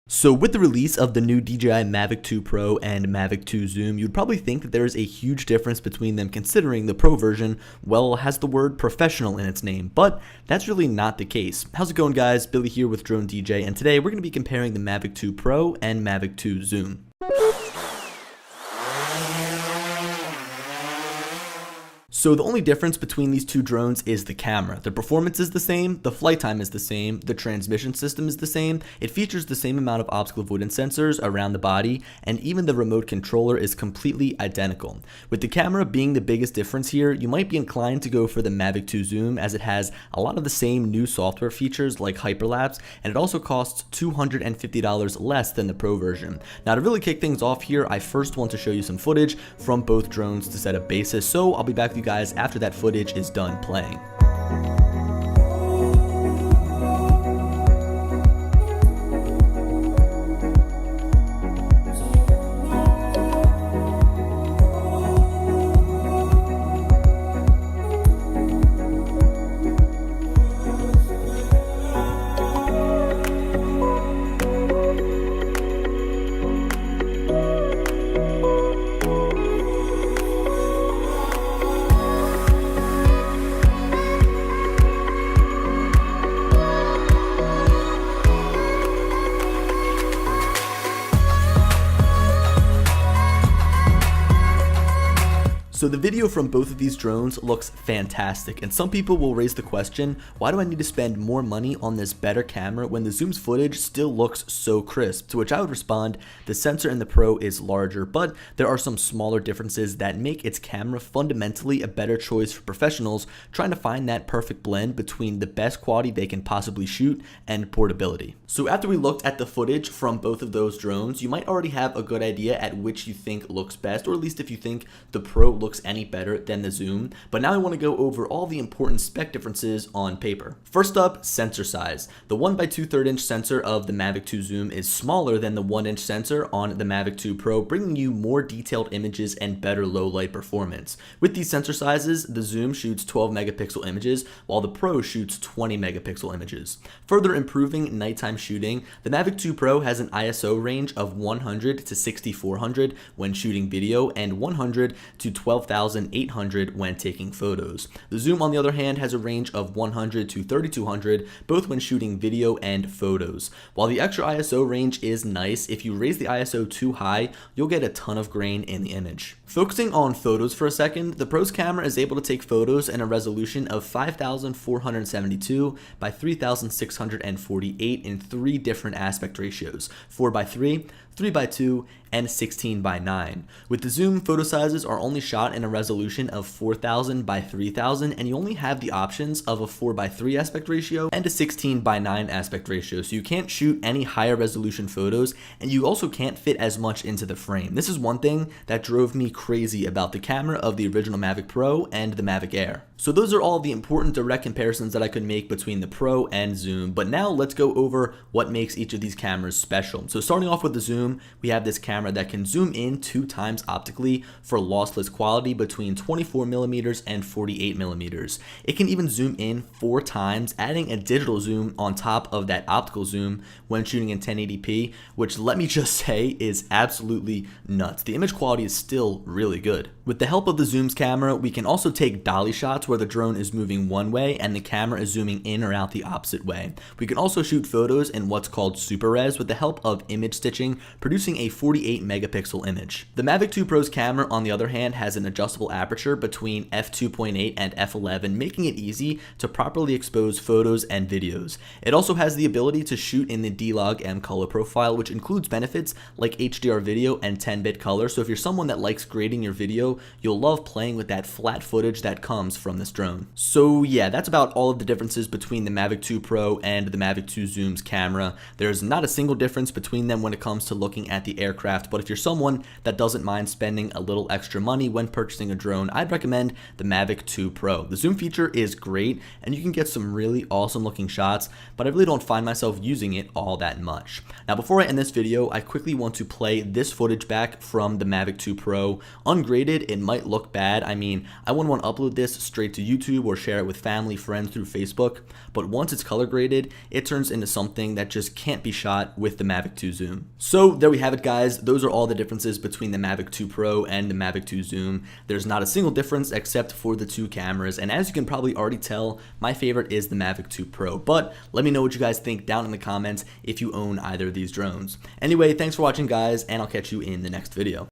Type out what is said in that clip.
So with the release of the new DJI Mavic 2 Pro and Mavic 2 Zoom, you'd probably think that there is a huge difference between them, considering the Pro version, well, has the word professional in its name, but that's really not the case. How's it going, guys? Billy here with Drone DJ, and today we're going to be comparing the Mavic 2 Pro and Mavic 2 Zoom. So the only difference between these two drones is the camera. The performance is the same, the flight time is the same, the transmission system is the same, it features the same amount of optical avoidance sensors around the body, and even the remote controller is completely identical. With the camera being the biggest difference here, you might be inclined to go for the Mavic 2 Zoom, as it has a lot of the same new software features like hyperlapse, and it also costs $250 less than the Pro version. Now, to really kick things off here, I first want to show you some footage from both drones to set a basis, so I'll be back with you guys after that footage is done playing. So the video from both of these drones looks fantastic, and some people will raise the question, why do I need to spend more money on this better camera when the Zoom's footage still looks so crisp? To which I would respond, the sensor in the Pro is larger, but there are some smaller differences that make its camera fundamentally a better choice for professionals trying to find that perfect blend between the best quality they can possibly shoot and portability. So after we looked at the footage from both of those drones, you might already have a good idea at which you think looks best, or at least if you think the Pro looks any better than the Zoom. But now I want to go over all the important spec differences on paper. First up, sensor size. The 1 by 2/3 inch sensor of the Mavic 2 Zoom is smaller than the 1-inch sensor on the Mavic 2 Pro, bringing you more detailed images and better low light performance. With these sensor sizes, the Zoom shoots 12 megapixel images, while the Pro shoots 20 megapixel images. Further improving nighttime shooting, the Mavic 2 Pro has an ISO range of 100 to 6400 when shooting video and 100 to 12,800 when taking photos. The Zoom, on the other hand, has a range of 100 to 3200, both when shooting video and photos. While the extra ISO range is nice, if you raise the ISO too high, you'll get a ton of grain in the image. Focusing on photos for a second, the Pro's camera is able to take photos in a resolution of 5,472 by 3,648 in 3 different aspect ratios: 4:3, 3:2, and 16:9. With the Zoom, photo sizes are only shot in a resolution of 4,000 by 3,000, and you only have the options of a 4:3 aspect ratio and a 16:9 aspect ratio, so you can't shoot any higher resolution photos, and you also can't fit as much into the frame. This is one thing that drove me crazy about the camera of the original Mavic Pro and the Mavic Air. So those are all the important direct comparisons that I could make between the Pro and Zoom, but now let's go over what makes each of these cameras special. So starting off with the Zoom, we have this camera that can zoom in 2 times optically for lossless quality between 24mm and 48mm. It can even zoom in 4 times, adding a digital zoom on top of that optical zoom when shooting in 1080p, which, let me just say, is absolutely nuts. The image quality is still really good. With the help of the Zoom's camera, we can also take dolly shots where the drone is moving one way and the camera is zooming in or out the opposite way. We can also shoot photos in what's called super res with the help of image stitching, producing a 48 megapixel image. The Mavic 2 Pro's camera, on the other hand, has an adjustable aperture between f2.8 and f11, making it easy to properly expose photos and videos. It also has the ability to shoot in the D-Log-M color profile, which includes benefits like HDR video and 10-bit color, so if you're someone that likes grading your video, you'll love playing with that flat footage that comes from this drone. So yeah, that's about all of the differences between the Mavic 2 Pro and the Mavic 2 Zoom's camera. There's not a single difference between them when it comes to looking at the aircraft, but if you're someone that doesn't mind spending a little extra money when purchasing a drone, I'd recommend the Mavic 2 Pro. The zoom feature is great and you can get some really awesome looking shots, but I really don't find myself using it all that much. Now before I end this video, I quickly want to play this footage back from the Mavic 2 Pro. Ungraded, it might look bad. I mean, I wouldn't want to upload this straight to YouTube or share it with family, friends through Facebook, but once it's color graded, it turns into something that just can't be shot with the Mavic 2 zoom. So there we have it, guys. Those are all the differences between the Mavic 2 Pro and the Mavic 2 zoom. There's not a single difference except for the two cameras, and as you can probably already tell, my favorite is the Mavic 2 Pro, but let me know what you guys think down in the comments if you own either of these drones. Anyway, thanks for watching, guys, and I'll catch you in the next video.